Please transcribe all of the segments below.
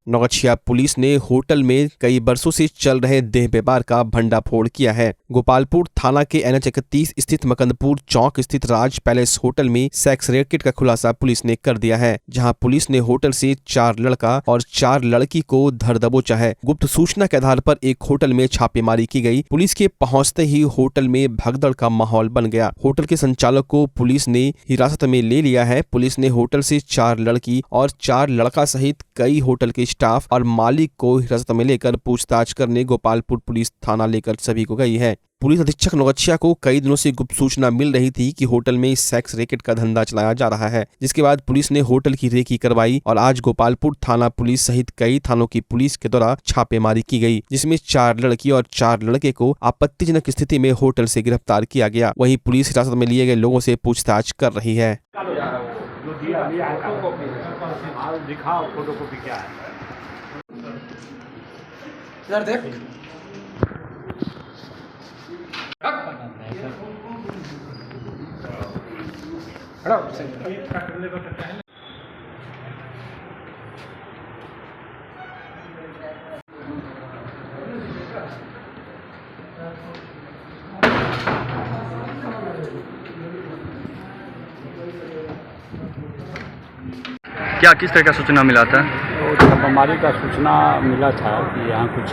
Naugachhia police ने hotel में कई बरसों से चल रहे देह व्यापार का भंडाफोड़ किया है। गोपालपुर थाना के NH 31 स्थित मकंदपुर चौक स्थित राज पैलेस होटल में सेक्स रैकेट का खुलासा पुलिस ने कर दिया है, जहां पुलिस ने होटल से 4 लड़का और 4 लड़की को धर दबोचा है। गुप्त सूचना के आधार पर एक होटल में छापेमारी की गई। पुलिस के पहुंचते ही होटल में भगदड़ का माहौल बन गया। होटल के संचालक को पुलिस ने हिरासत में ले लिया है। पुलिस ने होटल से 4 लड़की और 4 लड़का सहित कई होटल के स्टाफ और मालिक को हिरासत में लेकर पूछताछ करने गोपालपुर पुलिस थाना लेकर सभी को गई है। पुलिस अधीक्षक नौगछिया को कई दिनों से गुप्त सूचना मिल रही थी कि होटल में सेक्स रैकेट का धंधा चलाया जा रहा है, जिसके बाद पुलिस ने होटल की रेकी करवाई और आज गोपालपुर थाना पुलिस सहित कई थानों की पुलिस के द्वारा छापेमारी की गई, जिसमें 4 लड़की और 4 लड़के को आपत्तिजनक स्थिति में होटल से गिरफ्तार किया गया। वहीं पुलिस हिरासत में लिए गए लोगों से पूछताछ कर रही है। क्या किस तरह का सूचना मिला था? छापामारी का सूचना मिला था कि यहाँ कुछ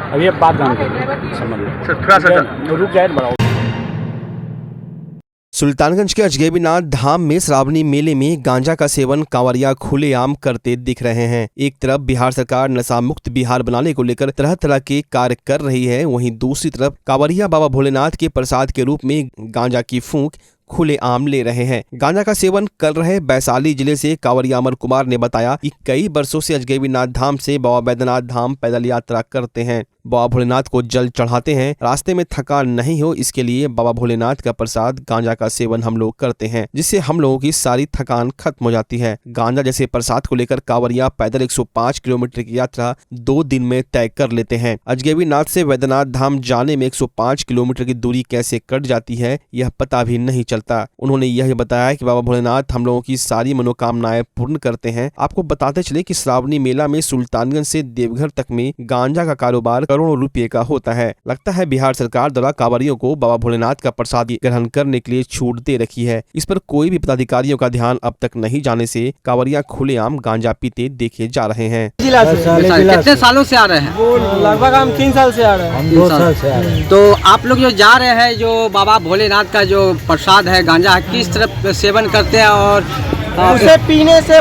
अभी बात जानते समझ लो सर, थोड़ा सा रुक जाए बड़ा। सुल्तानगंज के अजगैबीनाथ धाम में श्रावणी मेले में गांजा का सेवन कांवरिया खुलेआम करते दिख रहे हैं। एक तरफ बिहार सरकार नशा मुक्त बिहार बनाने को लेकर तरह तरह के कार्य कर रही है, वहीं दूसरी तरफ कांवरिया बाबा भोलेनाथ के प्रसाद के रूप में गांजा की फूंक खुलेआम ले रहे हैं। गांजा का सेवन कर रहे वैशाली जिले से कांवरिया अमर कुमार ने बताया कि कई वर्षों से अजगैबीनाथ धाम से बाबा बैद्यनाथ धाम पैदल यात्रा करते हैं, बाबा भोलेनाथ को जल चढ़ाते हैं। रास्ते में थकान नहीं हो इसके लिए बाबा भोलेनाथ का प्रसाद गांजा का सेवन हम लोग करते हैं, जिससे हम लोगों की सारी थकान खत्म हो जाती है। गांजा जैसे प्रसाद को लेकर कांवरिया पैदल 105 किलोमीटर की यात्रा 2 दिन में तय कर लेते हैं। अजगैबीनाथ से बैद्यनाथ धाम जाने में 105 किलोमीटर की दूरी कैसे कट जाती है यह पता भी नहीं चलता। उन्होंने यह बताया कि बाबा भोलेनाथ हम लोगों की सारी मनोकामनाएं पूर्ण करते हैं। आपको बताते चले कि श्रावणी मेला में सुल्तानगंज से देवघर तक में गांजा का कारोबार करोड़ों रुपए का होता है। लगता है बिहार सरकार द्वारा कांवरियों को बाबा भोलेनाथ का प्रसाद ग्रहण करने के लिए छूट दे रखी है। इस पर कोई भी पदाधिकारियों का ध्यान अब तक नहीं जाने से कांवरिया खुलेआम गांजा पीते देखे जा रहे हैं। कितने सालों से आ रहे हैं? लगभग हम 3 साल से आ रहे हैं। 2 साल से आ रहे हैं। तो आप लोग जो जा रहे हैं, जो बाबा भोलेनाथ का जो प्रसाद है गांजा है, किस तरह सेवन करते हैं और उसे पीने से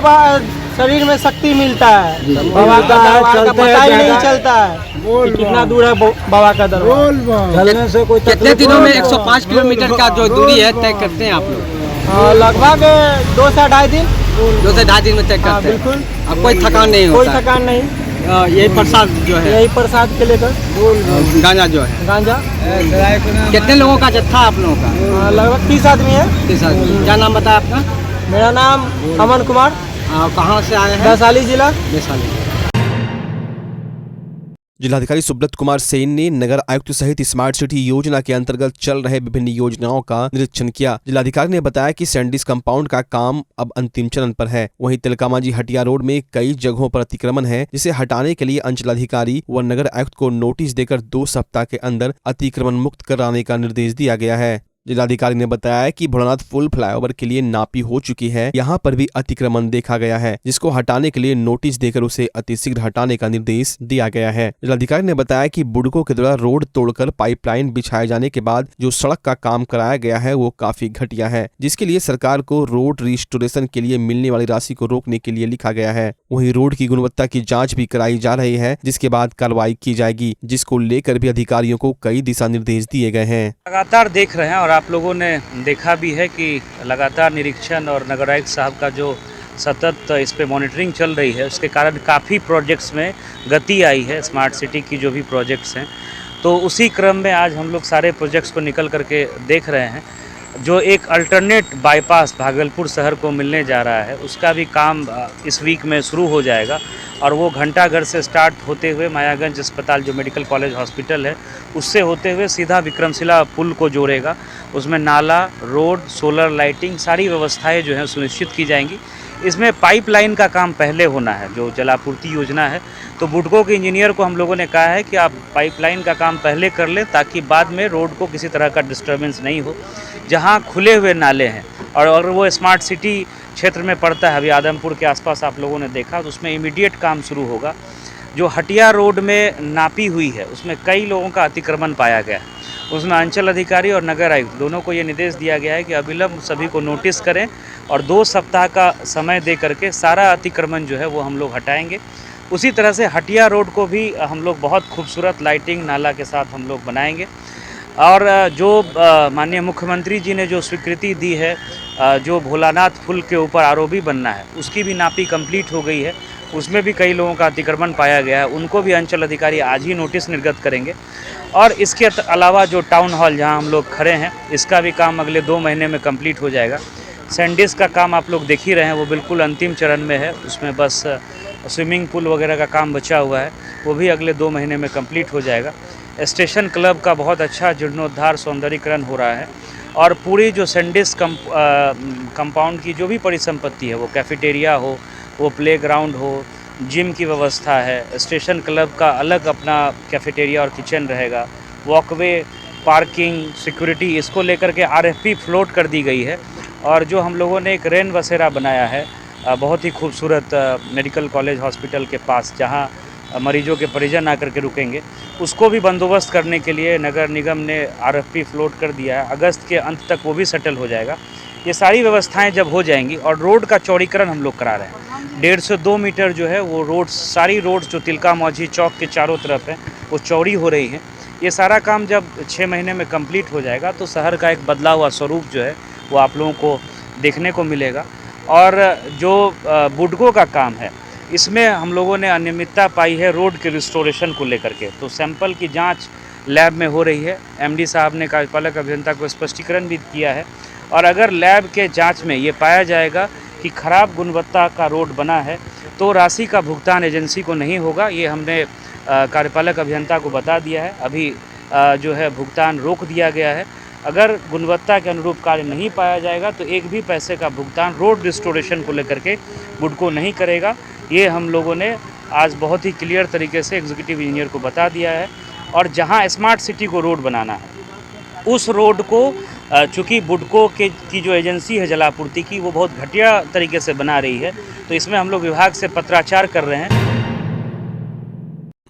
शरीर में शक्ति मिलता है। बाबा का दरबार का पता ही नहीं चलता है कि कितना दूर है बाबा का दरबार। चलने से कोई कितने दिनों में 105 किलोमीटर का जो दूरी है तय करते हैं आप लोग? लगभग 2 से 2.5 दिन। 2 से 2.5 दिन में तय करते हैं। बिल्कुल। अब कोई थकान नहीं होता? कोई थकान नहीं। यही प्रसाद जो है, यही प्रसाद के लेकर गांजा जो है, गांजा। कितने लोगों का जत्था आप लोगों का? लगभग 30 आदमी है। 30 आदमी। क्या नाम बताया आपका? मेरा नाम अमन कुमार। कहाँ से आए हैं? वैशाली जिला। वैशाली। जिलाधिकारी सुब्रत कुमार सेन ने नगर आयुक्त सहित स्मार्ट सिटी योजना के अंतर्गत चल रहे विभिन्न योजनाओं का निरीक्षण किया। जिलाधिकारी ने बताया कि सैंडिस कंपाउंड का काम अब अंतिम चरण पर है। वहीं तिलकामांझी हटिया रोड में कई जगहों पर अतिक्रमण है, जिसे हटाने के लिए अंचलाधिकारी व नगर आयुक्त को नोटिस देकर 2 सप्ताह के अंदर अतिक्रमण मुक्त कराने का निर्देश दिया गया है। जिलाधिकारी ने बताया कि भोलानाथ पुल फ्लाईओवर के लिए नापी हो चुकी है, यहाँ पर भी अतिक्रमण देखा गया है, जिसको हटाने के लिए नोटिस देकर उसे अतिशीघ्र हटाने का निर्देश दिया गया है। जिलाधिकारी ने बताया कि बुडको के द्वारा रोड तोड़कर पाइपलाइन बिछाए जाने के बाद जो सड़क का काम कराया गया है वो काफी घटिया है, जिसके लिए सरकार को रोड रिस्टोरेशन के लिए मिलने वाली राशि को रोकने के लिए लिखा गया है। वहीं रोड की गुणवत्ता की जाँच भी कराई जा रही है, जिसके बाद कार्रवाई की जाएगी, जिसको लेकर भी अधिकारियों को कई दिशा निर्देश दिए गए हैं। लगातार देख रहे हैं और आप लोगों ने देखा भी है कि लगातार निरीक्षण और नगर आयुक्त साहब का जो सतत इस पे मॉनिटरिंग चल रही है, उसके कारण काफ़ी प्रोजेक्ट्स में गति आई है। स्मार्ट सिटी की जो भी प्रोजेक्ट्स हैं, तो उसी क्रम में आज हम लोग सारे प्रोजेक्ट्स को निकल करके देख रहे हैं। जो एक अल्टरनेट बाईपास भागलपुर शहर को मिलने जा रहा है, उसका भी काम इस वीक में शुरू हो जाएगा और वो घंटाघर से स्टार्ट होते हुए मायागंज अस्पताल जो मेडिकल कॉलेज हॉस्पिटल है, उससे होते हुए सीधा विक्रमशिला पुल को जोड़ेगा। उसमें नाला, रोड, सोलर लाइटिंग, सारी व्यवस्थाएं जो हैं सुनिश्चित की जाएंगी। इसमें पाइपलाइन का काम पहले होना है, जो जलापूर्ति योजना है। तो बुडको के इंजीनियर को हम लोगों ने कहा है कि आप पाइपलाइन का काम पहले कर लें, ताकि बाद में रोड को किसी तरह का डिस्टर्बेंस नहीं हो। जहाँ खुले हुए नाले हैं और अगर वो स्मार्ट सिटी क्षेत्र में पड़ता है, अभी आदमपुर के आसपास आप लोगों ने देखा, तो उसमें इमीडिएट काम शुरू होगा। जो हटिया रोड में नापी हुई है उसमें कई लोगों का अतिक्रमण पाया गया है। उसमें अंचल अधिकारी और नगर आयुक्त दोनों को ये निर्देश दिया गया है कि अविलंब सभी को नोटिस करें और 2 सप्ताह का समय दे करके सारा अतिक्रमण जो है वो हम लोग हटाएंगे। उसी तरह से हटिया रोड को भी हम लोग बहुत खूबसूरत लाइटिंग नाला के साथ हम लोग बनाएंगे। और जो माननीय मुख्यमंत्री जी ने जो स्वीकृति दी है, जो भोलानाथ पुल के ऊपर आरओबी बनना है, उसकी भी नापी कंप्लीट हो गई है। उसमें भी कई लोगों का अतिक्रमण पाया गया है, उनको भी अंचल अधिकारी आज ही नोटिस निर्गत करेंगे। और इसके अलावा जो टाउन हॉल जहां हम लोग खड़े हैं, इसका भी काम अगले 2 महीने में कंप्लीट हो जाएगा। सैंडिस का काम आप लोग देख ही रहे हैं, वो बिल्कुल अंतिम चरण में है। उसमें बस स्विमिंग पूल वगैरह का काम बचा हुआ है, वो भी अगले 2 महीने में कंप्लीट हो जाएगा। स्टेशन क्लब का बहुत अच्छा जीर्णोद्धार सौंदर्यीकरण हो रहा है। और पूरी जो सैंडिस कंपाउंड की जो भी परिसंपत्ति है, वो कैफेटेरिया हो, वो प्लेग्राउंड हो, जिम की व्यवस्था है, स्टेशन क्लब का अलग अपना कैफेटेरिया और किचन रहेगा, वॉकवे, पार्किंग, सिक्योरिटी, इसको लेकर के आरएफपी फ्लोट कर दी गई है। और जो हम लोगों ने एक रेन बसेरा बनाया है बहुत ही खूबसूरत मेडिकल कॉलेज हॉस्पिटल के पास, जहां मरीजों के परिजन आकर के रुकेंगे, उसको भी बंदोबस्त करने के लिए नगर निगम ने आरएफपी फ्लोट कर दिया है। अगस्त के अंत तक वो भी सेटल हो जाएगा। ये सारी व्यवस्थाएं जब हो जाएंगी और रोड का चौड़ीकरण हम लोग करा रहे हैं, 1.5 से 2 मीटर जो है वो रोड, सारी रोड जो तिलका मौझी चौक के चारों तरफ है वो चौड़ी हो रही है। ये सारा काम जब 6 महीने में कंप्लीट हो जाएगा तो शहर का एक बदला हुआ स्वरूप जो है वो आप लोगों को देखने को मिलेगा। और जो बुडको का काम है, इसमें हम लोगों ने अनियमितता पाई है रोड के रिस्टोरेशन को लेकर के, तो सैंपल की जांच लैब में हो रही है। एमडी साहब ने कार्यपालक अभियंता को स्पष्टीकरण भी किया है। और अगर लैब के जांच में ये पाया जाएगा कि खराब गुणवत्ता का रोड बना है, तो राशि का भुगतान एजेंसी को नहीं होगा। ये हमने कार्यपालक अभियंता को बता दिया है। अभी जो है भुगतान रोक दिया गया है। अगर गुणवत्ता के अनुरूप कार्य नहीं पाया जाएगा तो एक भी पैसे का भुगतान रोड रिस्टोरेशन को लेकर के बुडको नहीं करेगा। ये हम लोगों ने आज बहुत ही क्लियर तरीके से एग्जीक्यूटिव इंजीनियर को बता दिया है। और जहां स्मार्ट सिटी को रोड बनाना है, उस रोड को चूँकि बुडको की जो एजेंसी है जलापूर्ति की, वो बहुत घटिया तरीके से बना रही है, तो इसमें हम लोग विभाग से पत्राचार कर रहे हैं।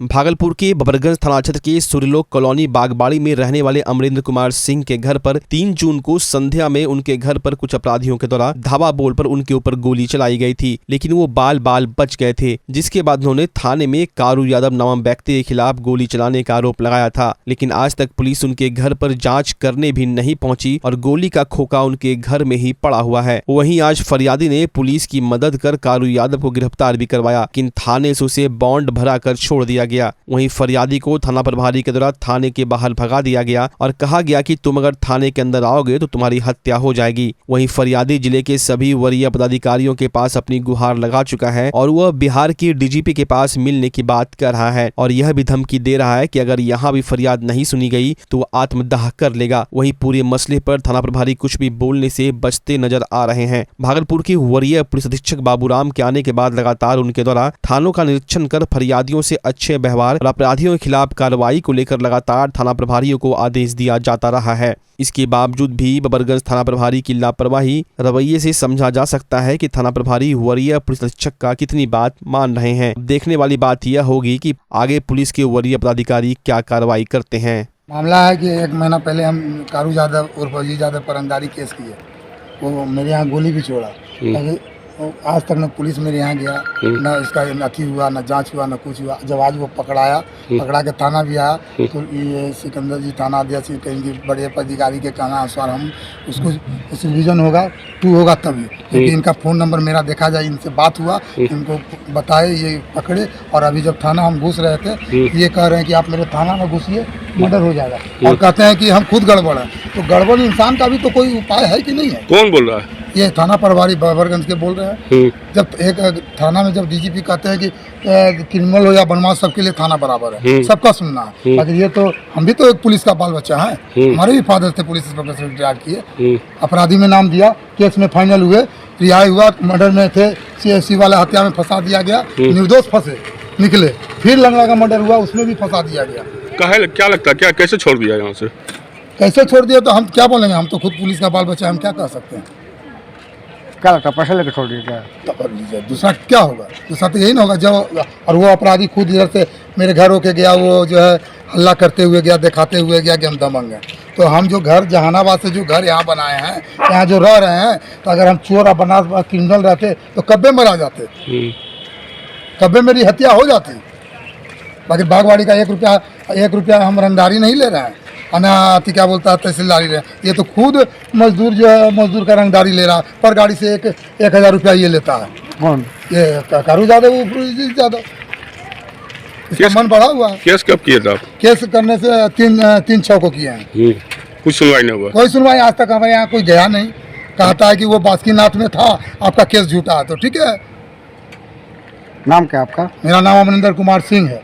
भागलपुर के बबरगंज थाना क्षेत्र के सूर्यलोक कॉलोनी बागबाड़ी में रहने वाले अमरेंद्र कुमार सिंह के घर पर 3 जून को संध्या में उनके घर पर कुछ अपराधियों के द्वारा धावा बोल पर उनके ऊपर गोली चलाई गई थी, लेकिन वो बाल बच गए थे। जिसके बाद उन्होंने थाने में कारू यादव नामक व्यक्ति के खिलाफ गोली चलाने का आरोप लगाया था, लेकिन आज तक पुलिस उनके घर पर जाँच करने भी नहीं पहुंची और गोली का खोखा उनके घर में ही पड़ा हुआ है। वहीं आज फरियादी ने पुलिस की मदद कर कारू यादव को गिरफ्तार भी करवाया, लेकिन थाने से उसे बॉन्ड भरा कर छोड़ दिया गया। वहीं फरियादी को थाना प्रभारी के द्वारा थाने के बाहर भगा दिया गया और कहा गया कि तुम अगर थाने के अंदर आओगे तो तुम्हारी हत्या हो जाएगी। वहीं फरियादी जिले के सभी वरीय पदाधिकारियों के पास अपनी गुहार लगा चुका है और वह बिहार की डीजीपी के पास मिलने की बात कर रहा है और यह भी धमकी दे रहा है कि अगर यहाँ भी फरियाद नहीं सुनी गई तो वो आत्मदाह कर लेगा। वहीं पूरे मसले पर थाना प्रभारी कुछ भी बोलने से बचते नजर आ रहे हैं। भागलपुर के वरीय पुलिस अधीक्षक बाबूराम के आने के बाद लगातार उनके द्वारा थानों का निरीक्षण कर फरियादियों से अच्छे व्यवहार और अपराधियों के खिलाफ कार्रवाई को लेकर लगातार थाना प्रभारियों को आदेश दिया जाता रहा है। इसके बावजूद भी बबरगंज थाना प्रभारी की लापरवाही रवैये से समझा जा सकता है कि थाना प्रभारी वरीय पुलिस अधीक्षक का कितनी बात मान रहे हैं। देखने वाली बात यह होगी कि आगे पुलिस के वरीय पदाधिकारी क्या कार्रवाई करते हैं। मामला है कि 1 महीना पहले हम कारू यादव उर्फ अजीत यादव पर रंगदारी केस किए, वो मेरे यहाँ गोली भी छोड़ा। आज तक न पुलिस मेरे यहाँ गया, न इसका अथी हुआ, न जांच हुआ, न कुछ हुआ। जब आज वो पकड़ा के थाना भी आया तो ये सिकंदर जी थाना अध्यक्ष कहेंगे बड़े पदाधिकारी के कहना अनुसार हम उसको रिवीजन होगा 2 होगा तभी, क्योंकि इनका फ़ोन नंबर मेरा देखा जाए, इनसे बात हुआ, इनको बताए, ये पकड़े। और अभी जब थाना हम घुस रहे थे ये कह रहे हैं कि आप मेरे थाना में घुसिए, मर्डर हो जाएगा, और कहते हैं कि हम खुद गड़बड़ है। तो गड़बड़ इंसान का भी तो कोई उपाय है कि नहीं है? कौन बोल रहा है? ये थाना प्रभारी बबरगंज के बोल रहे हैं। जब एक थाना में जब डीजीपी कहते हैं कि क्रिमिनल हो या बनवास सबके लिए थाना बराबर है, सबका सुनना है। अगर ये तो हम भी तो एक पुलिस का बाल बच्चा है, हमारे भी फादर थे पुलिस इंस्पेक्टर से रिटायर किए, अपराधी में नाम दिया, केस में फाइनल हुए, रिहाई हुआ, मर्डर में थे, CSC वाला हत्या में फंसा दिया गया, निर्दोष फंसे निकले। फिर लंगड़ा का मर्डर हुआ, उसमें भी फंसा दिया गया। क्या लगता है, क्या कैसे छोड़ दिया यहाँ से? कैसे छोड़ दिया तो हम क्या बोलेंगे, हम तो खुद पुलिस का बाल बच्चा, हम क्या कर सकते हैं? क्या लगता है पैसा लेकर छोड़ दिया क्या? तो कर लीजिए, दूसरा क्या होगा? दूसरा तो यही ना होगा जब, और वो अपराधी खुद इधर से मेरे घर होके गया, वो जो है हल्ला करते हुए गया, दिखाते हुए गया कि हम दबंग हैं। तो हम जो घर जहानाबाद से जो घर यहाँ बनाए हैं, यहाँ जो रह रहे हैं, तो अगर हम चोर और बनास क्रिमिनल रहते तो कब्बे मरा जाते, कब्बे मेरी हत्या हो जाती। बाकी बागवाड़ी का 1 रुपया हम रंगदारी नहीं ले रहे हैं, अनाती क्या बोलता है तहसीलदारी रहे, ये तो खुद मजदूर जो है मजदूर का रंगदारी ले रहा है, पर गाड़ी से 1,000 रुपया ये लेता है। कौन? ये कारू यादव, इसका मन बढ़ा हुआ है। केस कब किया था? केस करने से 3-6 को किए हैं, कुछ सुनवाई नहीं हुआ। कोई सुनवाई आज तक हमारे यहाँ कोई गया नहीं। कहता है कि वो बासुकीनाथ में था, आपका केस झूठा है, तो ठीक है। नाम क्या आपका? मेरा नाम अमरिंदर कुमार सिंह है।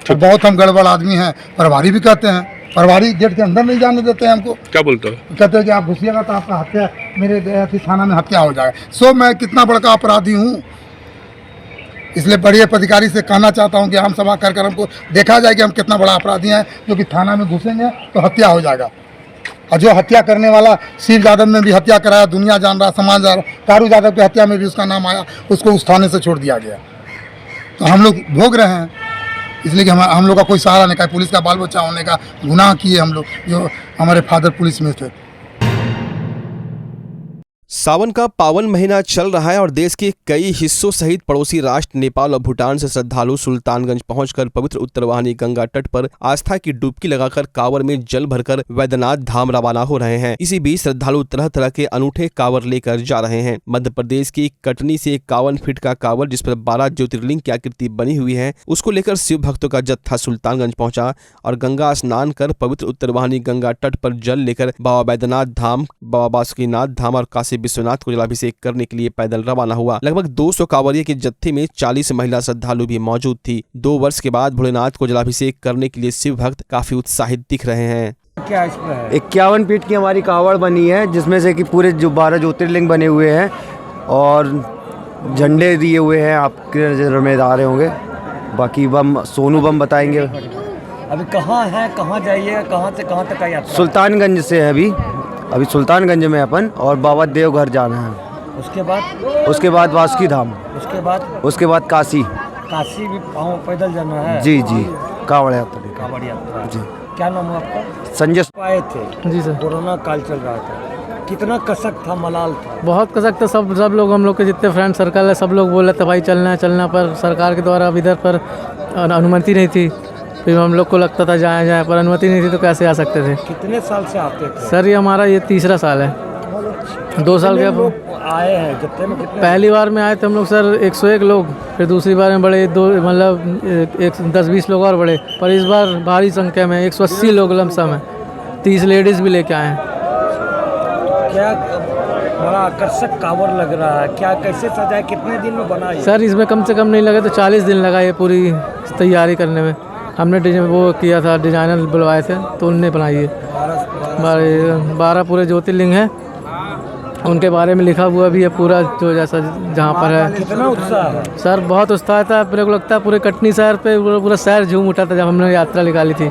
तो बहुत हम गड़बड़ आदमी हैं, प्रभारी भी कहते हैं, प्रभारी गेट के अंदर नहीं जाने देते हैं हमको। क्या बोलते हो? कहते हैं कि आप घुसिएगा तो आपका हत्या, मेरे थाना में हत्या हो जाएगा। सो मैं कितना बड़ा अपराधी हूँ, इसलिए बड़े अधिकारी से कहना चाहता हूँ कि हम सभा कर हमको देखा जाए कि हम कितना बड़ा अपराधी हैं, जो कि थाना में घुसेंगे तो हत्या हो जाएगा। और जो हत्या करने वाला शिव यादव में भी हत्या कराया, दुनिया जान रहा, समाज जान रहा, कारू यादव की हत्या में भी उसका नाम आया, उसको उस थाने से छोड़ दिया गया। तो हम लोग भोग रहे हैं, इसलिए कि हम लोग का कोई सहारा नहीं, पुलिस का बाल बच्चा होने का गुनाह किए हम लोग, जो हमारे फादर पुलिस में थे। सावन का पावन महीना चल रहा है और देश के कई हिस्सों सहित पड़ोसी राष्ट्र नेपाल और भूटान से श्रद्धालु सुल्तानगंज पहुंचकर पवित्र उत्तरवाहिनी गंगा तट पर आस्था की डुबकी लगाकर कांवर में जल भरकर वैद्यनाथ धाम रवाना हो रहे हैं। इसी बीच श्रद्धालु तरह तरह के अनूठे कांवर लेकर जा रहे हैं। मध्य प्रदेश की कटनी से 51 फीट का कांवर, जिस पर 12 ज्योतिर्लिंग की आकृति बनी हुई है, उसको लेकर शिव भक्तों का जत्था सुल्तानगंज पहुंचा और गंगा स्नान कर पवित्र उत्तरवाहिनी गंगा तट पर जल लेकर बाबा वैद्यनाथ धाम, बाबा बासुकीनाथ धाम और काशी विश्वनाथ को जलाभिषेक करने के लिए पैदल रवाना हुआ। लगभग 200 कांवरियों के जत्थे में 40 महिला श्रद्धालु भी मौजूद थी। 2 वर्ष के बाद भोलेनाथ को जलाभिषेक करने के लिए शिव भक्त काफी उत्साहित दिख रहे हैं। क्या इसमें है? 51 फीट की हमारी कांवड़ बनी है, जिसमें से कि पूरे जो 12 ज्योतिर्लिंग बने हुए हैं और झंडे दिए हुए हैं, आपके नजर में आ रहे होंगे। बाकी बम सोनू बम बताएंगे। अभी कहाँ है, कहाँ जाइएगा, कहाँ से कहाँ तक आई यात्रा? सुल्तानगंज से है अभी सुल्तानगंज में अपन, और बाबा देवघर जाना है। उसके बाद वासुकी धाम, उसके बाद काशी भी पैदल जाना है। जी कांवड़ यात्रा जी। क्या नाम है आपका? संजय। आए थे जी सर, कोरोना काल चल रहा था, कितना कसक था, मलाल था? बहुत कसक था। सब लोग, हम लोग के जितने फ्रेंड सर्कल है, सब लोग बोले थे भाई चलना, पर सरकार के द्वारा इधर पर अनुमति नहीं थी। फिर हम लोग को लगता था जाए, पर अनुमति नहीं थी तो कैसे आ सकते थे। कितने साल से आते थे? सर ये हमारा ये 3रा साल है। 2 साल के आए हैं जत्थे में? पहली बार में आए थे हम लोग सर 101 लोग, फिर दूसरी बार में बड़े 10-20 लोग और बड़े, पर इस बार भारी संख्या में 180 लोग लमसम है, 30 लेडीज़ भी लेके आए हैं। क्या बड़ा आकर्षक कांवर लग रहा है, क्या कैसे सजा है, कितने दिन में बना है? सर इसमें कम से कम नहीं लगे तो 40 दिन लगा ये पूरी तैयारी करने में। हमने वो किया था, डिजाइनर बुलवाए थे तो उनने बनाई है। 12 पूरे ज्योतिर्लिंग हैं, उनके बारे में लिखा हुआ भी है पूरा, जो जैसा जहाँ पर है। कितना उत्साह है सर? बहुत उत्साह था। मेरे को लगता है पूरे कटनी शहर पे पूरा शहर झूम उठा था जब हमने यात्रा निकाली थी।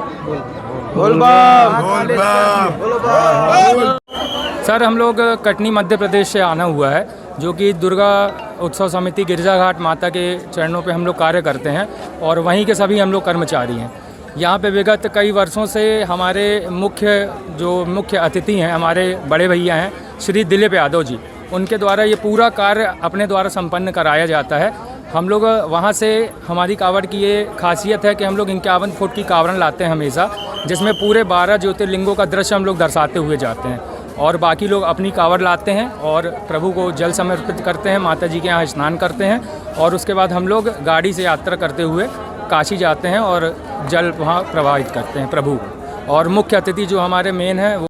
सर हम लोग कटनी मध्य प्रदेश से आना हुआ है, जो कि दुर्गा उत्सव समिति गिरजाघाट माता के चरणों पे हम लोग कार्य करते हैं और वहीं के सभी हम लोग कर्मचारी हैं। यहाँ पे विगत कई वर्षों से हमारे मुख्य अतिथि हैं, हमारे बड़े भैया हैं श्री दिलीप यादव जी, उनके द्वारा ये पूरा कार्य अपने द्वारा संपन्न कराया जाता है। हम लोग वहाँ से, हमारी कांवड़ की ये खासियत है कि हम लोग 51 फुट की कांवड़ लाते हैं हमेशा, जिसमें पूरे 12 ज्योतिर्लिंगों का दृश्य हम लोग दर्शाते हुए जाते हैं। और बाकी लोग अपनी कांवड़ लाते हैं और प्रभु को जल समर्पित करते हैं, माता जी के यहाँ स्नान करते हैं और उसके बाद हम लोग गाड़ी से यात्रा करते हुए काशी जाते हैं और जल वहाँ प्रवाहित करते हैं प्रभु। और मुख्य अतिथि जो हमारे मेन हैं वो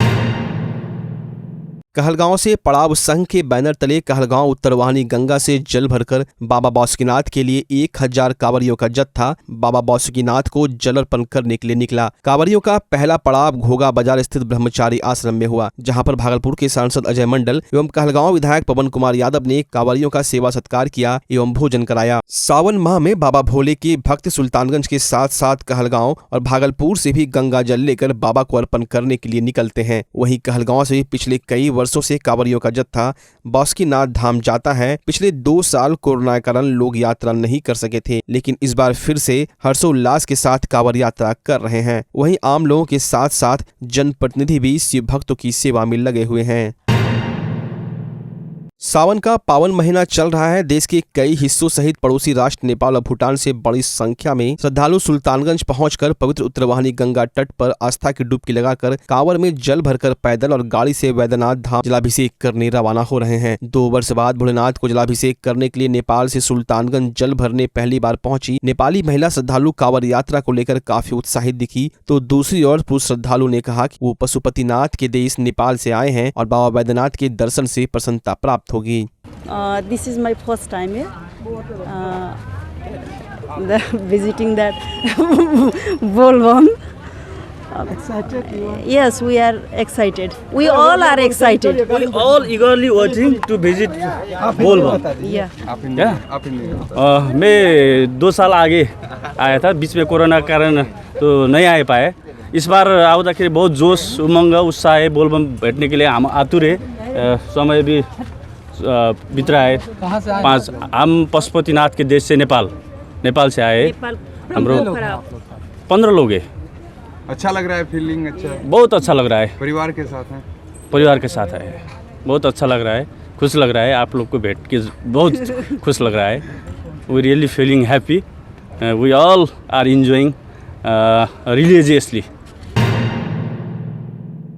कहलगांव से पड़ाव संघ के बैनर तले कहलगांव उत्तरवाहिनी गंगा से जल भरकर बाबा बासुकीनाथ के लिए 1000 कांवरियों का जत्था बाबा बासुकीनाथ को जल अर्पण करने के लिए निकला। कांवरियों का पहला पड़ाव घोगा बाजार स्थित ब्रह्मचारी आश्रम में हुआ, जहां पर भागलपुर के सांसद अजय मंडल एवं कहलगांव विधायक पवन कुमार यादव ने कांवरियों का सेवा सत्कार किया एवं भोजन कराया। सावन माह में बाबा भोले के भक्त सुल्तानगंज के साथ साथ कहलगांव और भागलपुर से भी गंगा जल लेकर बाबा को अर्पण करने के लिए निकलते हैं। वहीं कहलगांव से पिछले कई वर्षों से कांवरियों का जत्था बासुकीनाथ धाम जाता है। पिछले 2 साल कोरोना के कारण लोग यात्रा नहीं कर सके थे, लेकिन इस बार फिर से हर्षोल्लास के साथ कांवर यात्रा कर रहे हैं। वहीं आम लोगों के साथ साथ जनप्रतिनिधि भी शिव भक्तों की सेवा में लगे हुए हैं। सावन का पावन महीना चल रहा है। देश के कई हिस्सों सहित पड़ोसी राष्ट्र नेपाल और भूटान से बड़ी संख्या में श्रद्धालु सुल्तानगंज पहुंचकर पवित्र उत्तरवाहिनी गंगा तट पर आस्था की डुबकी लगाकर कांवर में जल भरकर पैदल और गाड़ी से वैद्यनाथ धाम जलाभिषेक करने रवाना हो रहे हैं। 2 वर्ष बाद भोलेनाथ को जलाभिषेक करने के लिए नेपाल से सुल्तानगंज जल भरने पहली बार पहुंची नेपाली महिला श्रद्धालु कांवर यात्रा को लेकर काफी उत्साहित दिखी, तो दूसरी ओर पुरुष श्रद्धालु ने कहा कि वो पशुपतिनाथ के देश नेपाल से आए हैं और बाबा वैद्यनाथ के दर्शन से प्रसन्नता प्राप्त होगी। This is my first time here, visiting that Bolbam. Excited? Yes, we are excited. We all are excited. We all eagerly waiting to visit Bolbam. मैं 2 साल आगे आया था, बीच में कोरोना के कारण तो नहीं आ पाए। इस बार आउँदाखेरि बहुत जोश उमंग उत्साह है। बोलबम भेटने के लिए हम आतुर है। समय भी बीत रहा है। 5 हम पशुपतिनाथ के देश से नेपाल से आए। हम लोग 15 लोग हैं। अच्छा लग रहा है, फीलिंग अच्छा है, बहुत अच्छा लग रहा है। परिवार के साथ हैं? परिवार के साथ आए, बहुत अच्छा लग रहा है, खुश लग रहा है। आप लोग को भेंट के बहुत खुश लग रहा है। We really feeling happy. We all are enjoying religiously.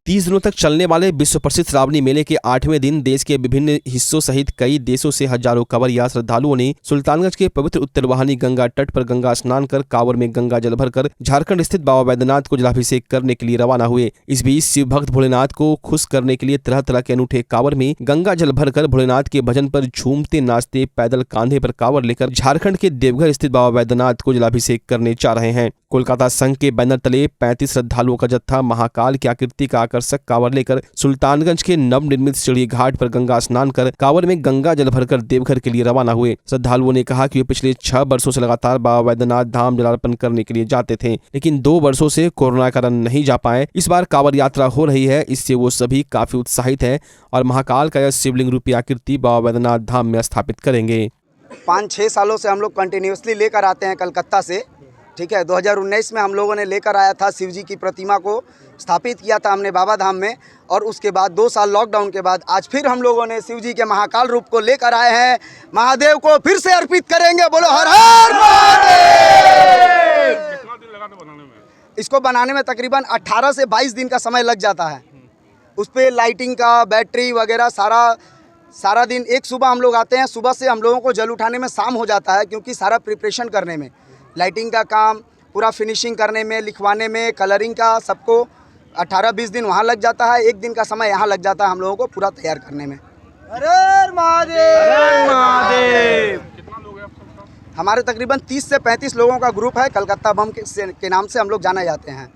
30 दिनों तक चलने वाले विश्व प्रसिद्ध श्रावणी मेले के 8वें दिन देश के विभिन्न हिस्सों सहित कई देशों से हजारों कांवरिया श्रद्धालुओं ने सुल्तानगंज के पवित्र उत्तरवाहिनी गंगा तट पर गंगा स्नान कर कांवर में गंगा जल भरकर झारखंड स्थित बाबा वैद्यनाथ को जलाभिषेक करने के लिए रवाना हुए। इस बीच शिव भक्त भोलेनाथ को खुश करने के लिए तरह तरह के अनूठे कांवर में गंगा जल भरकर भोलेनाथ के भजन पर झूमते नाचते पैदल कांधे पर कांवर लेकर झारखंड के देवघर स्थित बाबा वैद्यनाथ को जलाभिषेक करने जा रहे हैं। कोलकाता संघ के बैनर तले 35 श्रद्धालुओं का जत्था महाकाल की आकृति का आकर्षक कांवर लेकर सुल्तानगंज के नवनिर्मित सीढ़ी घाट पर गंगा स्नान कर कांवर में गंगा जल भरकर देवघर के लिए रवाना हुए। श्रद्धालुओं ने कहा कि वे पिछले 6 वर्षों से लगातार बाबा वैद्यनाथ धाम जलार्पण करने के लिए जाते थे, लेकिन 2 वर्षों से कोरोना के कारण नहीं जा पाए। इस बार कांवर यात्रा हो रही है, इससे वो सभी काफी उत्साहित है और महाकाल का यह शिवलिंग रूपी आकृति बाबा वैद्यनाथ धाम में स्थापित करेंगे। 5-6 सालों से हम लोग कंटिन्यूसली लेकर आते हैं कलकत्ता से। ठीक है, 2019 में हम लोगों ने लेकर आया था शिव जी की प्रतिमा को स्थापित किया था हमने बाबा धाम में, और उसके बाद 2 साल लॉकडाउन के बाद आज फिर हम लोगों ने शिव जी के महाकाल रूप को लेकर आए हैं। महादेव को फिर से अर्पित करेंगे। बोलो हर हर महादेव। कितना दिन लगा था बनाने में? इसको बनाने में तकरीबन 18 से 22 दिन का समय लग जाता है। उस पर लाइटिंग का, बैटरी वगैरह सारा दिन। एक सुबह हम लोग आते हैं, सुबह से हम लोगों को जल उठाने में शाम हो जाता है, क्योंकि सारा प्रिपरेशन करने में, लाइटिंग का काम पूरा फिनिशिंग करने में, लिखवाने में, कलरिंग का, सबको 18-20 दिन वहाँ लग जाता है। 1 दिन का समय यहाँ लग जाता है हम लोगों को पूरा तैयार करने में। हर महादेव। कितना लोग हैं आप सब? हमारे तकरीबन 30 से 35 लोगों का ग्रुप है। कलकत्ता बम के नाम से हम लोग जाने जाते हैं।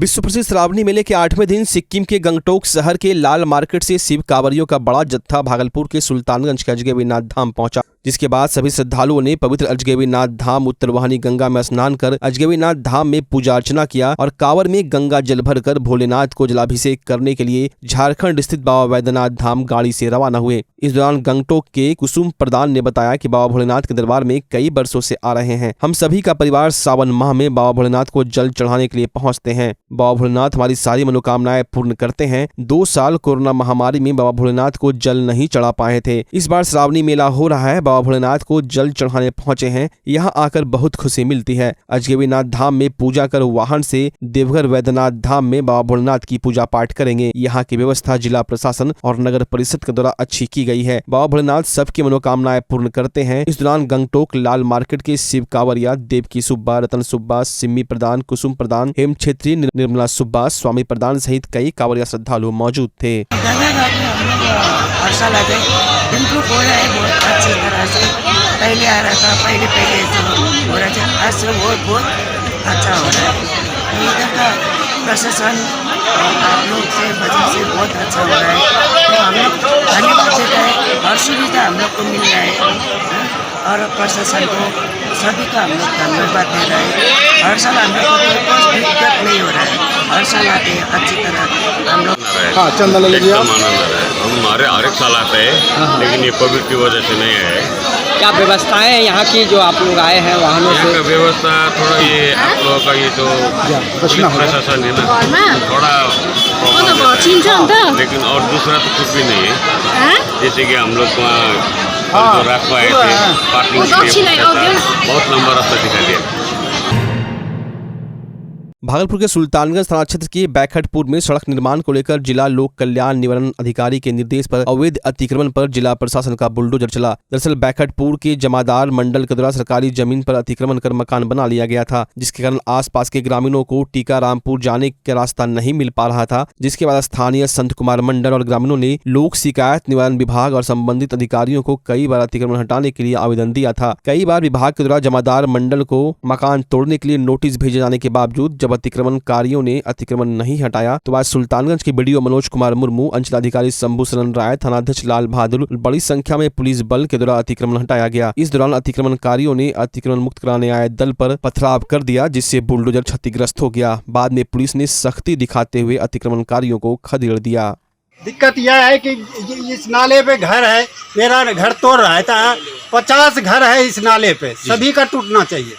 विश्व प्रसिद्ध श्रावणी मेले के 8वें दिन सिक्किम के गंगटोक शहर के लाल मार्केट से शिव कांवरियों का बड़ा जत्था भागलपुर के सुल्तानगंज के अजगैबीनाथ धाम पहुंचा, जिसके बाद सभी श्रद्धालुओं ने पवित्र अजगैबीनाथ धाम उत्तरवाहिनी गंगा में स्नान कर अजगैबीनाथ धाम में पूजा अर्चना किया और कांवर में गंगा जल भरकर भोलेनाथ को जलाभिषेक करने के लिए झारखंड स्थित बाबा वैद्यनाथ धाम गाड़ी से रवाना हुए। इस दौरान गंगटोक के कुसुम प्रधान ने बताया कि बाबा भोलेनाथ के दरबार में कई वर्षों से आ रहे हैं। हम सभी का परिवार सावन माह में बाबा भोलेनाथ को जल चढ़ाने के लिए पहुँचते हैं। बाबा भोलेनाथ हमारी सारी मनोकामनाएं पूर्ण करते हैं। 2 साल कोरोना महामारी में बाबा भोलेनाथ को जल नहीं चढ़ा पाए थे। इस बार श्रावणी मेला हो रहा है। बाबा बाबा भोलेनाथ को जल चढ़ाने पहुंचे हैं, यहाँ आकर बहुत खुशी मिलती है। अजगैबीनाथ धाम में पूजा कर वाहन से देवघर वैद्यनाथ धाम में बाबा भोलेनाथ की पूजा पाठ करेंगे। यहाँ की व्यवस्था जिला प्रशासन और नगर परिषद के द्वारा अच्छी की गई है। बाबा भोलेनाथ सबकी मनोकामनाएं पूर्ण करते हैं। इस दौरान गंगटोक लाल मार्केट के शिव कांवरिया, देवकी सुब्बा, रतन सुब्बा, सिम्मी प्रधान, कुसुम प्रधान, हेम छेत्री, निर्मला सुब्बा, स्वामी प्रधान सहित कई कांवरिया श्रद्धालु मौजूद थे। इम्प्रूव हो रहा है बहुत अच्छी तरह से। पहले आ रहा था, पहले तो हो रहा था, आज से बहुत अच्छा हो रहा है। इधर का प्रशासन और आप लोग से वजह से बहुत अच्छा हो रहा है। तो हम लोग धन्यवाद देते हैं, हर सुविधा हम लोग को मिल रहा है और प्रशासन को सभी का हम लोग धन्यवाद दे रहे हैं। हर साल हम लोग को कोई दिक्कत नहीं हो रहा है, हर साल आते हैं अच्छी तरह हम लोग। हाँ, चंदा ले लीजिए। हम हर एक साल आते हैं, लेकिन ये कोविड की वजह से नहीं आए। क्या व्यवस्थाएं हैं यहाँ की जो आप लोग आए हैं वाहनों से? यहाँ का व्यवस्था थोड़ा ये आप लोगों का ये जो प्रशासन है ना, थोड़ा लेकिन और दूसरा तो कुछ भी नहीं है। जैसे कि हम लोग वहाँ रख पाए थे पार्किंग के लिए, बहुत लंबा रास्ता दिखा दिया। भागलपुर के सुल्तानगंज थाना क्षेत्र के बैखटपुर में सड़क निर्माण को लेकर जिला लोक कल्याण निवारण अधिकारी के निर्देश पर अवैध अतिक्रमण पर जिला प्रशासन का बुलडोजर चला। दरअसल बैखटपुर के जमादार मंडल के द्वारा सरकारी जमीन पर अतिक्रमण कर मकान बना लिया गया था, जिसके कारण आसपास के ग्रामीणों को टीकारामपुर जाने का रास्ता नहीं मिल पा रहा था। जिसके बाद स्थानीय संत कुमार मंडल और ग्रामीणों ने लोक शिकायत निवारण विभाग और संबंधित अधिकारियों को कई बार अतिक्रमण हटाने के लिए आवेदन दिया था। कई बार विभाग के द्वारा जमादार मंडल को मकान तोड़ने के लिए नोटिस भेजे जाने के बावजूद जब अतिक्रमणकारियों ने अतिक्रमण नहीं हटाया तो आज सुल्तानगंज के बीडीओ मनोज कुमार मुर्मू, अंचलाधिकारी शंभू शरण राय, थानाध्यक्ष लाल बहादुर, बड़ी संख्या में पुलिस बल के द्वारा अतिक्रमण हटाया गया। इस दौरान अतिक्रमणकारियों ने अतिक्रमण मुक्त कराने आए दल पर पथराव कर दिया, जिससे बुलडोजर क्षतिग्रस्त हो गया। बाद में पुलिस ने सख्ती दिखाते हुए अतिक्रमणकारियों को खदेड़ दिया। दिक्कत यह है कि इस नाले पे घर है, मेरा घर तोड़ रहा है, 50 घर है इस नाले पे, सभी का टूटना चाहिए,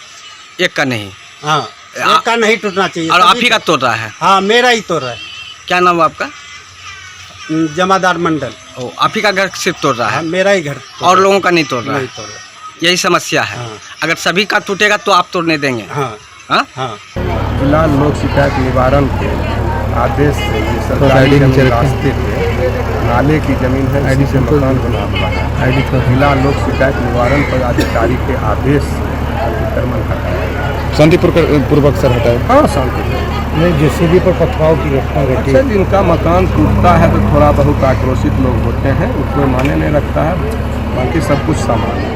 एक का नहीं। हाँ, एक का नहीं टूटना चाहिए। और आप ही का तोड़ रहा है? हाँ, मेरा ही तोड़ रहा है। क्या नाम है आपका? जमादार मंडल। आप ही का घर सिर्फ तोड़ रहा है? मेरा ही घर, और लोगों का नहीं तोड़ रहा है? नहीं तोड़ रहा। यही समस्या है। हाँ। अगर सभी का टूटेगा तो आप तोड़ने देंगे? हाँ। हाँ? हाँ। जिला लोक शिकायत निवारण के आदेश से ये सरकारी रास्ते पे नाले की जमीन है, आईडी से मकान बना हुआ है। जिला लोक शिकायत निवारण पदाधिकारी के आदेश से अतिक्रमण हटाया, शांतिपूर्वक सर हटाए। हाँ, शांतिपूर्वक नहीं, जेसीबी पर पथराव की घटना घटी। सर, जिनका मकान टूटता है तो थोड़ा बहुत आक्रोशित लोग होते हैं, उसमें माने नहीं रखता है, बाकी सब कुछ सामान्य है।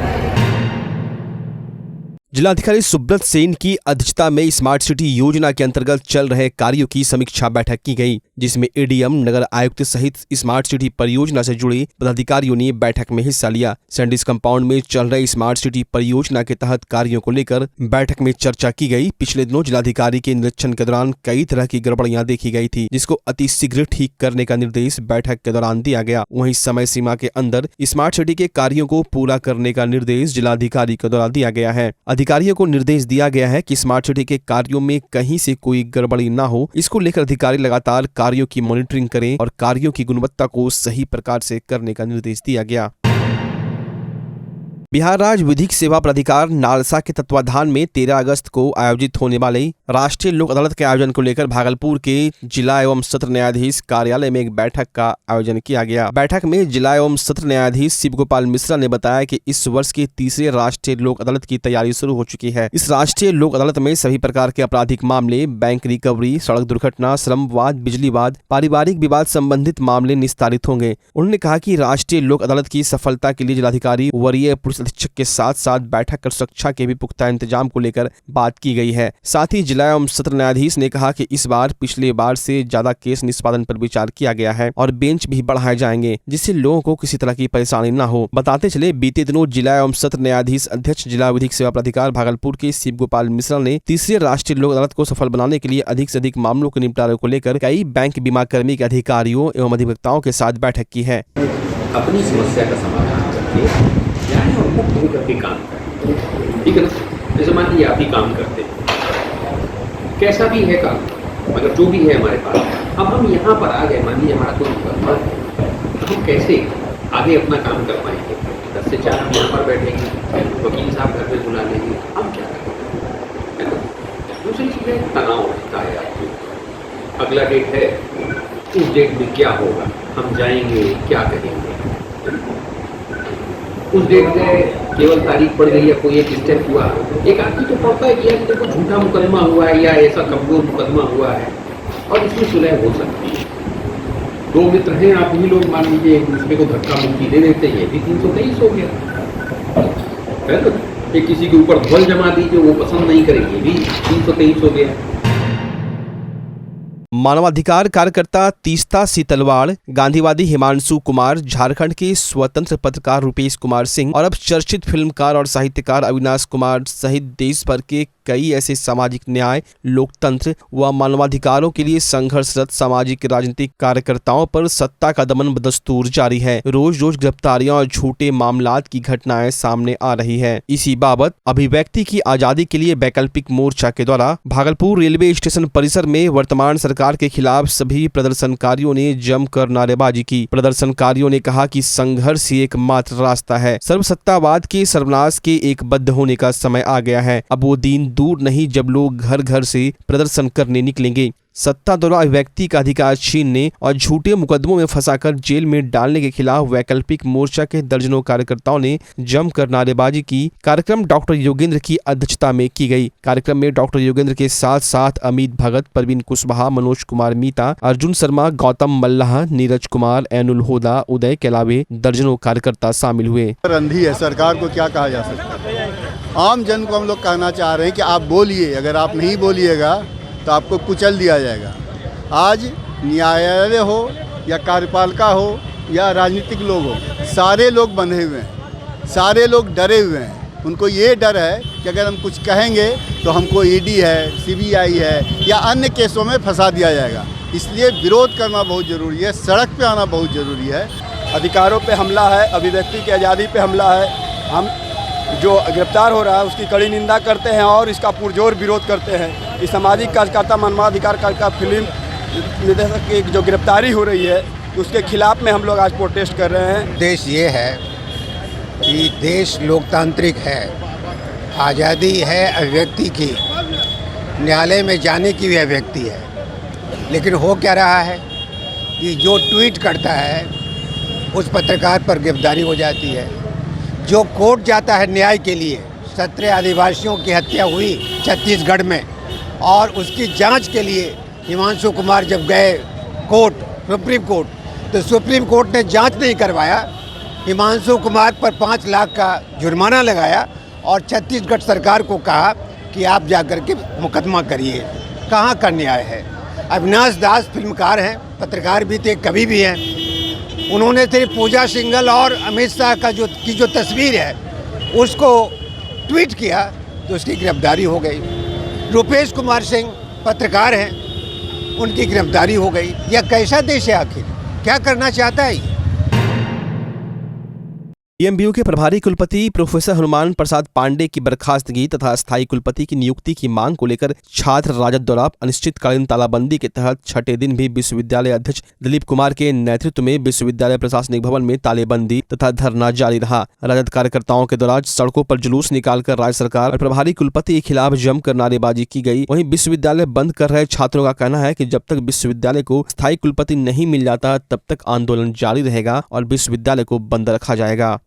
जिलाधिकारी सुब्रत सेन की अध्यक्षता में स्मार्ट सिटी योजना के अंतर्गत चल रहे कार्यों की समीक्षा बैठक की गई, जिसमें एडीएम, नगर आयुक्त सहित स्मार्ट सिटी परियोजना से जुड़े पदाधिकारियों ने बैठक में हिस्सा लिया। सैंडिस कंपाउंड में चल रहे स्मार्ट सिटी परियोजना के तहत कार्यों को लेकर बैठक में चर्चा की गई। पिछले दिनों जिलाधिकारी के निरीक्षण के दौरान कई तरह की गड़बड़ियां देखी गई थी, जिसको अतिशीघ्र ठीक करने का निर्देश बैठक के दौरान दिया गया। वहीं समय सीमा के अंदर स्मार्ट सिटी के कार्यों को पूरा करने का निर्देश जिलाधिकारी के द्वारा दिया गया है। अधिकारियों को निर्देश दिया गया है कि स्मार्ट सिटी के कार्यों में कहीं से कोई गड़बड़ी न हो। इसको लेकर अधिकारी लगातार कार्यों की मॉनिटरिंग करें और कार्यों की गुणवत्ता को सही प्रकार से करने का निर्देश दिया गया। बिहार राज्य विधिक सेवा प्राधिकार नालसा के तत्वाधान में 13 अगस्त को आयोजित होने वाले राष्ट्रीय लोक अदालत के आयोजन को लेकर भागलपुर के जिला एवं सत्र न्यायाधीश कार्यालय में एक बैठक का आयोजन किया गया। बैठक में जिला एवं सत्र न्यायाधीश शिव गोपाल मिश्रा ने बताया कि इस वर्ष के तीसरे राष्ट्रीय लोक अदालत की तैयारी शुरू हो चुकी है। इस राष्ट्रीय लोक अदालत में सभी प्रकार के आपराधिक मामले, बैंक रिकवरी, सड़क दुर्घटना, श्रम वाद, बिजली वाद, पारिवारिक विवाद संबंधित मामले निस्तारित होंगे। उन्होंने कहा कि राष्ट्रीय लोक अदालत की सफलता के लिए जिलाधिकारी, वरीय पुलिस अधीक्षक के साथ साथ बैठक कर सुरक्षा के भी पुख्ता इंतजाम को लेकर बात की गई है। साथ ही जिला एवं सत्र न्यायाधीश ने कहा कि इस बार पिछले बार से ज्यादा केस निष्पादन पर विचार किया गया है और बेंच भी बढ़ाए जाएंगे, जिससे लोगों को किसी तरह की परेशानी न हो। बताते चले बीते दिनों जिला एवं सत्र न्यायाधीश अध्यक्ष जिला विधिक सेवा प्राधिकार भागलपुर के शिव गोपाल मिश्रा ने तीसरे राष्ट्रीय लोक अदालत को सफल बनाने के लिए अधिक से अधिक मामलों के निपटारे को लेकर कई बैंक बीमा कर्मी के अधिकारियों एवं अधिवक्ताओं के साथ बैठक की है। अपनी समस्या का समाधान करके जाए और मुक्त होकर के काम करें, ठीक है ना। जैसे मान लीजिए आप ही काम करते हैं, कैसा भी है काम, मगर जो भी है हमारे पास, अब हम यहाँ पर आ गए, मान लीजिए हमारा कोई मर्द है, तो हम कैसे आगे अपना काम कर पाएंगे। से चार हम यहाँ पर बैठेंगे, वकील साहब घर में बुला लेंगे, हम क्या करेंगे, है ना। दूसरी चीज़ है तनाव रहता है आपको, अगला डेट है, उस डेट में क्या होगा, हम जाएंगे क्या करेंगे, उस डेट में केवल तारीख पड़ गई या कोई एक स्टेप हुआ, एक आदमी तो पड़ता है कि यार देखो झूठा मुकदमा हुआ है या ऐसा कमजोर मुकदमा हुआ है और इसमें सुलह हो सकती है। दो मित्र हैं, आप ही लोग मान लीजिए एक दूसरे को धक्का मुक्की दे देते हैं, ये भी 323 हो गया है ना। एक किसी के ऊपर ध्वज जमा दीजिए, वो पसंद नहीं करेंगे, ये भी 323 हो गया। मानवाधिकार कार्यकर्ता तीस्ता सीतलवाड़, गांधीवादी हिमांशु कुमार, झारखंड के स्वतंत्र पत्रकार रूपेश कुमार सिंह और अब चर्चित फिल्मकार और साहित्यकार अविनाश कुमार सहित देश भर के कई ऐसे सामाजिक न्याय, लोकतंत्र व मानवाधिकारों के लिए संघर्षरत सामाजिक राजनीतिक कार्यकर्ताओं पर सत्ता का दमन बदस्तूर जारी है। रोज रोज गिरफ्तारियां और झूठे मामलात की घटनाएं सामने आ रही है। इसी बाबत अभिव्यक्ति की आजादी के लिए वैकल्पिक मोर्चा के द्वारा भागलपुर रेलवे स्टेशन परिसर में वर्तमान सरकार के खिलाफ सभी प्रदर्शनकारियों ने जमकर नारेबाजी की। प्रदर्शनकारियों ने कहा कि संघर्ष ही एकमात्र रास्ता है। सर्वसत्तावाद के सर्वनाश के एकबद्ध होने का समय आ गया है। अब वो दिन दूर नहीं जब लोग घर घर से प्रदर्शन करने निकलेंगे। सत्ता द्वारा अभिव्यक्ति का अधिकार छीनने और झूठे मुकदमों में फंसाकर जेल में डालने के खिलाफ वैकल्पिक मोर्चा के दर्जनों कार्यकर्ताओं ने जमकर नारेबाजी की। कार्यक्रम डॉक्टर योगेंद्र की अध्यक्षता में की गई। कार्यक्रम में डॉक्टर योगेंद्र के साथ साथ अमित भगत, परवीन कुशवाहा, मनोज कुमार मीता, अर्जुन शर्मा, गौतम मल्लाह, नीरज कुमार, एनुल होदा, उदय के अलावे दर्जनों कार्यकर्ता शामिल हुए। अंधी है, सरकार को क्या कहा जा सकता है। आम जन को हम लोग कहना चाह रहे हैं कि आप बोलिए, अगर आप नहीं बोलिएगा तो आपको कुचल दिया जाएगा। आज न्यायालय हो या कार्यपालिका हो या राजनीतिक लोग हो, सारे लोग बंधे हुए हैं, सारे लोग डरे हुए हैं। उनको ये डर है कि अगर हम कुछ कहेंगे तो हमको ईडी है, सीबीआई है या अन्य केसों में फंसा दिया जाएगा। इसलिए विरोध करना बहुत ज़रूरी है, सड़क पे आना बहुत ज़रूरी है। अधिकारों पे हमला है, अभिव्यक्ति की आज़ादी पे हमला है। हम जो गिरफ्तार हो रहा है उसकी कड़ी निंदा करते हैं और इसका पुरजोर विरोध करते हैं। इस सामाजिक कार्यकर्ता, मानवाधिकार कार्यकर्ता, फिल्म निर्देशक की जो गिरफ्तारी हो रही है उसके खिलाफ में हम लोग आज प्रोटेस्ट कर रहे हैं। उद्देश्य ये है कि देश लोकतांत्रिक है, आज़ादी है अभिव्यक्ति की, न्यायालय में जाने की भी अभिव्यक्ति है। लेकिन हो क्या रहा है कि जो ट्वीट करता है उस पत्रकार पर गिरफ्तारी हो जाती है। जो कोर्ट जाता है न्याय के लिए, 17 आदिवासियों की हत्या हुई छत्तीसगढ़ में और उसकी जांच के लिए हिमांशु कुमार जब गए कोर्ट, सुप्रीम कोर्ट, तो सुप्रीम कोर्ट ने जांच नहीं करवाया। हिमांशु कुमार पर 5 लाख का जुर्माना लगाया और छत्तीसगढ़ सरकार को कहा कि आप जाकर के मुकदमा करिए। कहाँ का न्याय है। अविनाश दास फिल्मकार हैं, पत्रकार भी थे, कवि भी हैं। उन्होंने सिर्फ पूजा सिंघल और अमित शाह का जो तस्वीर है उसको ट्वीट किया तो उसकी गिरफ्तारी हो गई। रूपेश कुमार सिंह पत्रकार हैं, उनकी गिरफ्तारी हो गई। यह कैसा देश है आखिर, क्या करना चाहता है? एमबीयू के प्रभारी कुलपति प्रोफेसर हनुमान प्रसाद पांडे की बर्खास्तगी तथा स्थायी कुलपति की नियुक्ति की मांग को लेकर छात्र राजद द्वारा अनिश्चितकालीन तालाबंदी के तहत छठे दिन भी विश्वविद्यालय अध्यक्ष दिलीप कुमार के नेतृत्व में विश्वविद्यालय प्रशासनिक भवन में तालेबंदी तथा धरना जारी रहा। राजद कार्यकर्ताओं के द्वारा सड़कों पर जुलूस निकालकर राज्य सरकार और प्रभारी कुलपति के खिलाफ जमकर नारेबाजी की गई। वहीं विश्वविद्यालय बंद कर रहे छात्रों का कहना है कि जब तक विश्वविद्यालय को स्थायी कुलपति नहीं मिल जाता तब तक आंदोलन जारी रहेगा और विश्वविद्यालय को बंद रखा जाएगा।